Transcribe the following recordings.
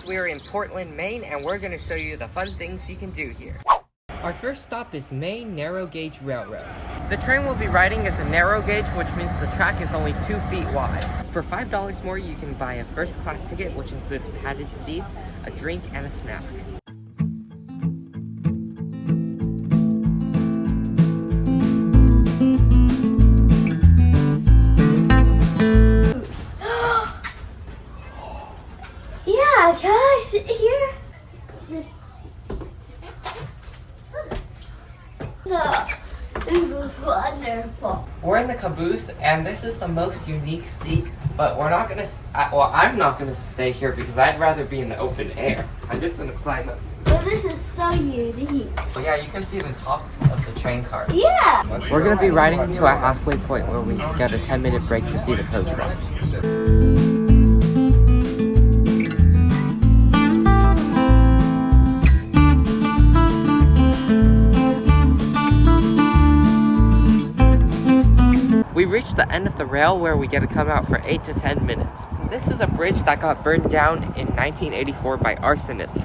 we're in Portland, Maine, and we're going to show you the fun things you can do here. Our first stop is Maine Narrow Gauge Railroad. The train we'll be riding is a narrow gauge, which means the track is only 2 feet wide. For $5 more, you can buy a first class ticket, which includes padded seats, a drink, and a snack. Yeah, can I sit here? This is wonderful. We're in the caboose, and this is the most unique seat, but we're not gonna, well, I'm not gonna stay here because I'd rather be in the open air. I'm just gonna climb up. But this is so unique. Well, yeah, you can see the tops of the train cars. Yeah! We're gonna be riding to a halfway point where we get a 10-minute break to see the coach run. We reached the end of the rail where we get to come out for 8 to 10 minutes. This is a bridge that got burned down in 1984 by arsonists.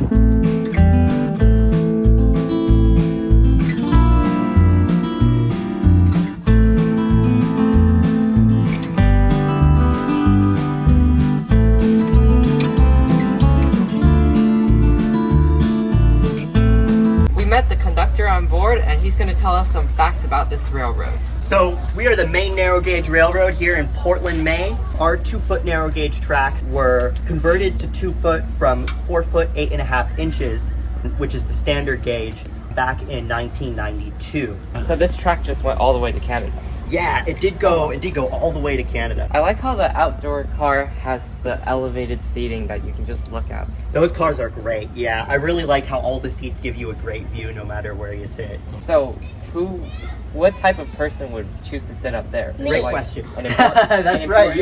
We met the conductor on board, and he's going to tell us some facts about this railroad. So we are the Maine Narrow Gauge Railroad here in Portland, Maine. Our 2-foot narrow gauge tracks were converted to 2 foot from 4 foot 8.5 inches, which is the standard gauge, back in 1992. So this track just went all the way to Canada. Yeah, it did go all the way to Canada. I like how the outdoor car has the elevated seating that you can just look at. Those cars are great, yeah. I really like how all the seats give you a great view no matter where you sit. So what type of person would choose to sit up there? Great question. That's right.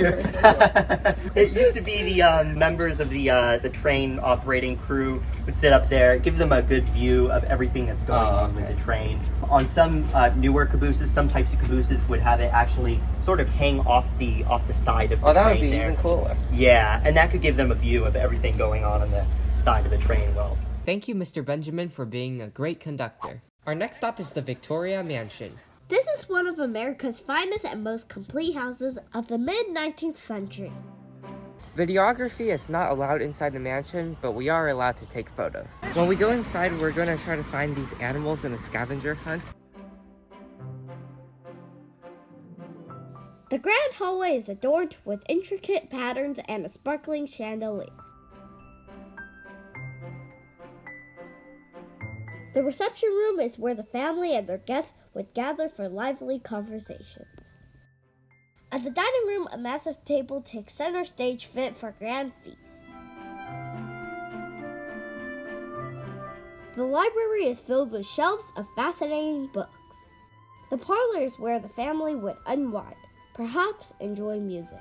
It used to be the members of the train operating crew would sit up there, give them a good view of everything that's going on with the train. On some newer cabooses, some types of cabooses would have it actually sort of hang off the side of the train. Oh, that would be there. even cooler. Yeah, and that could give them a view of everything going on the side of the train. Well, thank you, Mr. Benjamin, for being a great conductor. Our next stop is the Victoria Mansion. This is one of America's finest and most complete houses of the mid-19th century. Videography is not allowed inside the mansion, but we are allowed to take photos. When we go inside, we're going to try to find these animals in a scavenger hunt. The grand hallway is adorned with intricate patterns and a sparkling chandelier. The reception room is where the family and their guests would gather for lively conversations. At the dining room, a massive table takes center stage fit for grand feasts. The library is filled with shelves of fascinating books. The parlor is where the family would unwind, perhaps enjoy music.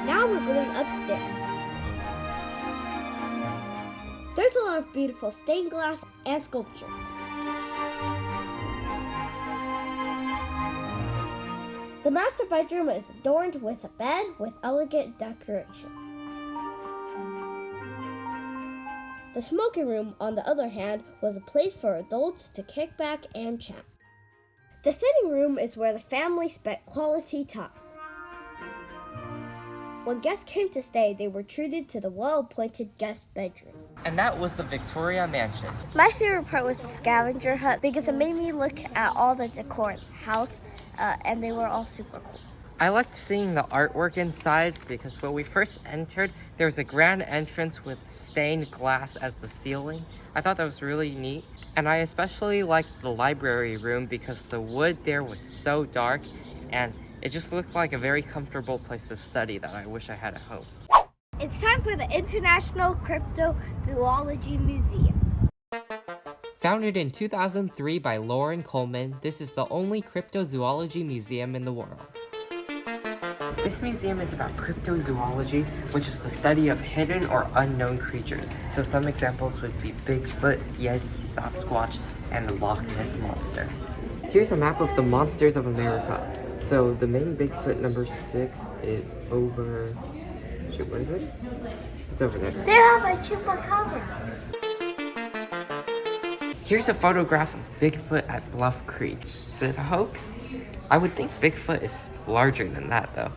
Now we're going upstairs. There's a lot of beautiful stained glass and sculptures. The master bedroom is adorned with a bed with elegant decoration. The smoking room, on the other hand, was a place for adults to kick back and chat. The sitting room is where the family spent quality time. When guests came to stay, they were treated to the well-appointed guest bedroom. And that was the Victoria Mansion. My favorite part was the scavenger hunt because it made me look at all the decor in the house, and they were all super cool. I liked seeing the artwork inside because when we first entered, there was a grand entrance with stained glass as the ceiling. I thought that was really neat. And I especially liked the library room because the wood there was so dark and it just looked like a very comfortable place to study that I wish I had at home. It's time for the International Cryptozoology Museum. Founded in 2003 by Lauren Coleman, this is the only cryptozoology museum in the world. This museum is about cryptozoology, which is the study of hidden or unknown creatures. So some examples would be Bigfoot, Yeti, Sasquatch, and the Loch Ness Monster. Here's a map of the monsters of America. So the Maine Bigfoot number 6 is over... Shoot, where is it? It's over there. They have a chupacabra. Here's a photograph of Bigfoot at Bluff Creek. Is it a hoax? I would think Bigfoot is larger than that though.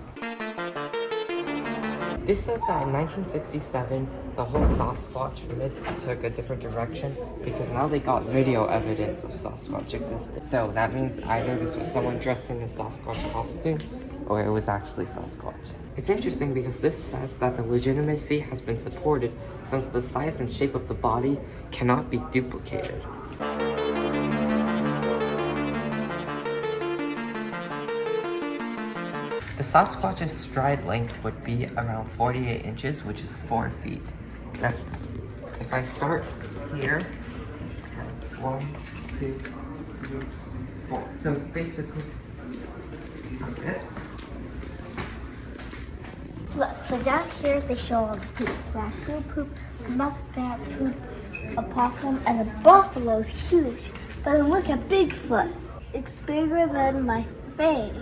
This says that in 1967, the whole Sasquatch myth took a different direction because now they got video evidence of Sasquatch existed. So that means either this was someone dressed in a Sasquatch costume or it was actually Sasquatch. It's interesting because this says that the legitimacy has been supported since the size and shape of the body cannot be duplicated. The Sasquatch's stride length would be around 48 inches, which is 4 feet. That's, if I start here, 1, 2, 3, 4. So it's basically like this. Look, so down here they show all the poops. Raccoon poop, muskrat poop, a possum, and a buffalo's huge. But then look at Bigfoot. It's bigger than my face.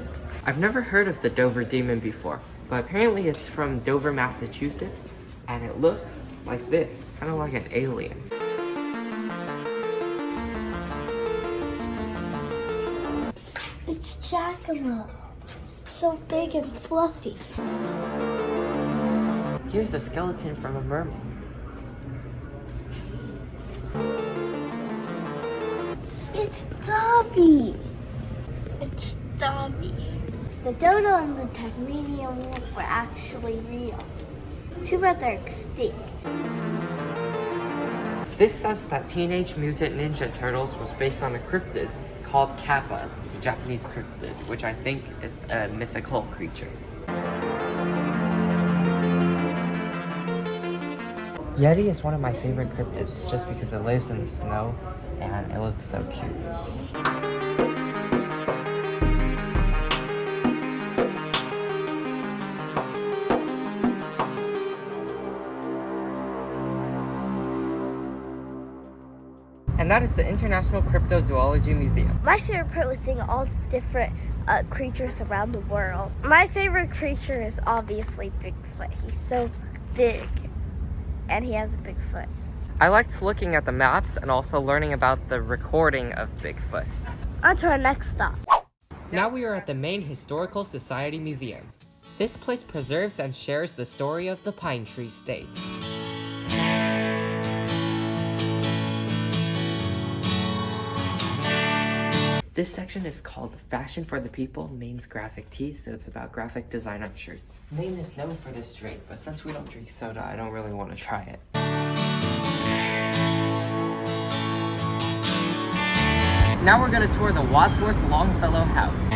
I've never heard of the Dover Demon before, but apparently it's from Dover, Massachusetts, and it looks like this, kind of like an alien. It's jackalope. It's so big and fluffy. Here's a skeleton from a mermaid. It's Dobby. It's Dobby. The dodo and the Tasmanian wolf were actually real. Too bad they're extinct. This says that Teenage Mutant Ninja Turtles was based on a cryptid called Kappas. It's a Japanese cryptid, which I think is a mythical creature. Yeti is one of my favorite cryptids just because it lives in the snow and it looks so cute. And that is the International Cryptozoology Museum. My favorite part was seeing all the different creatures around the world. My favorite creature is obviously Bigfoot. He's so big and he has a big foot. I liked looking at the maps and also learning about the recording of Bigfoot. On to our next stop. Now we are at the Maine Historical Society Museum. This place preserves and shares the story of the Pine Tree State. This section is called Fashion for the People, Maine's Graphic Tees, so it's about graphic design on shirts. Maine is known for this drink, but since we don't drink soda, I don't really want to try it. Now we're going to tour the Wadsworth-Longfellow House.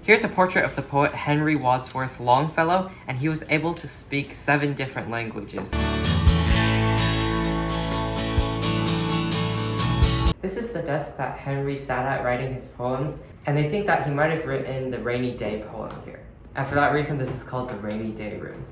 Here's a portrait of the poet Henry Wadsworth-Longfellow, and he was able to speak 7 different languages. This is the desk that Henry sat at writing his poems, and they think that he might have written the Rainy Day poem here. And for that reason, this is called the Rainy Day Room.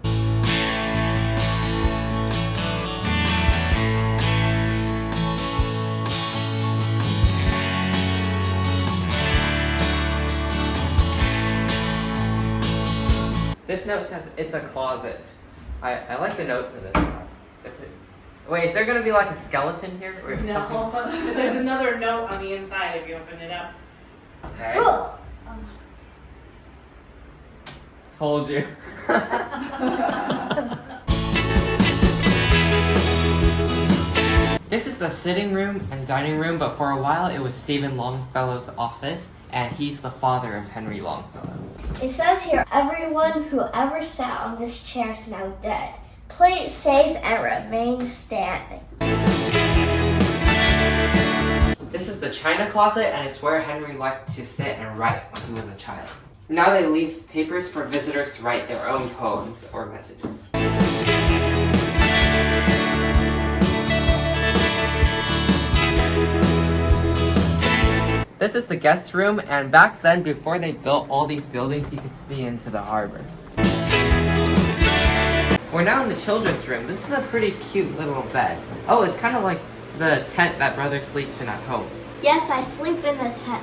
This note says it's a closet. I like the notes in this house. Wait, is there gonna be like a skeleton here? Or No, something? but there's another note on the inside if you open it up. Okay. Told you. This is the sitting room and dining room, but for a while it was Stephen Longfellow's office, and he's the father of Henry Longfellow. It says here, everyone who ever sat on this chair is now dead. Play it safe and remain standing. This is the china closet, and it's where Henry liked to sit and write when he was a child. Now they leave papers for visitors to write their own poems or messages. This is the guest room, and back then, before they built all these buildings, you could see into the harbor. We're now in the children's room. This is a pretty cute little bed. Oh, it's kind of like the tent that brother sleeps in at home. Yes, I sleep in the tent.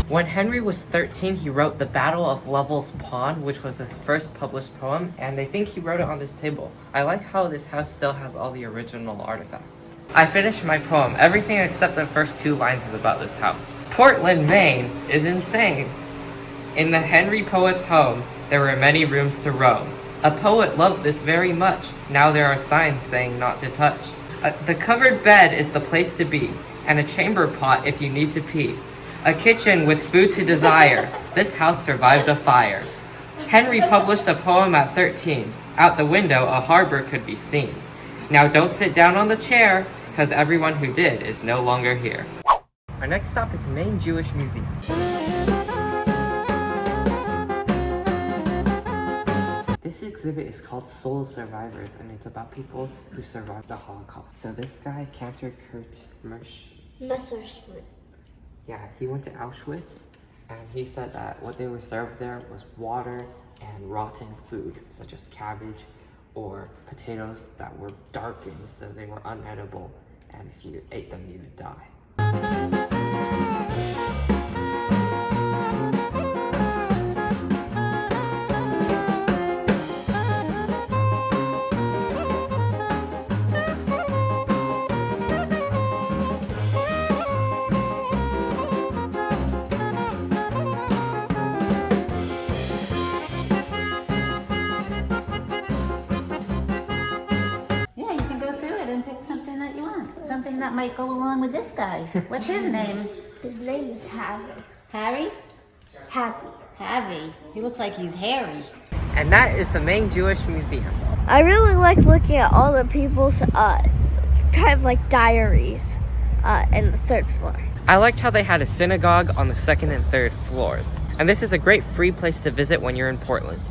When Henry was 13, he wrote The Battle of Lovell's Pond, which was his first published poem, and I think he wrote it on this table. I like how this house still has all the original artifacts. I finished my poem. Everything except the first 2 lines is about this house. Portland, Maine is insane. In the Henry poet's home, there were many rooms to roam. A poet loved this very much. Now there are signs saying not to touch. The covered bed is the place to be, and a chamber pot if you need to pee. A kitchen with food to desire. This house survived a fire. Henry published a poem at 13. Out the window, a harbor could be seen. Now don't sit down on the chair, because everyone who did is no longer here. Our next stop is Maine Jewish Museum. This exhibit is called Soul Survivors, and it's about people who survived the Holocaust. So this guy, Cantor Kurt Messerschmitt. Yeah, he went to Auschwitz, and he said that what they were served there was water and rotten food, such as cabbage or potatoes that were darkened, so they were unedible, and if you ate them, you would die. Something that might go along with this guy. What's his name? His name is Harry. Harry? Harry. He looks like he's hairy. And that is the Maine Jewish Museum. I really like looking at all the people's kind of like diaries in the 3rd floor. I liked how they had a synagogue on the 2nd and 3rd floors. And this is a great free place to visit when you're in Portland.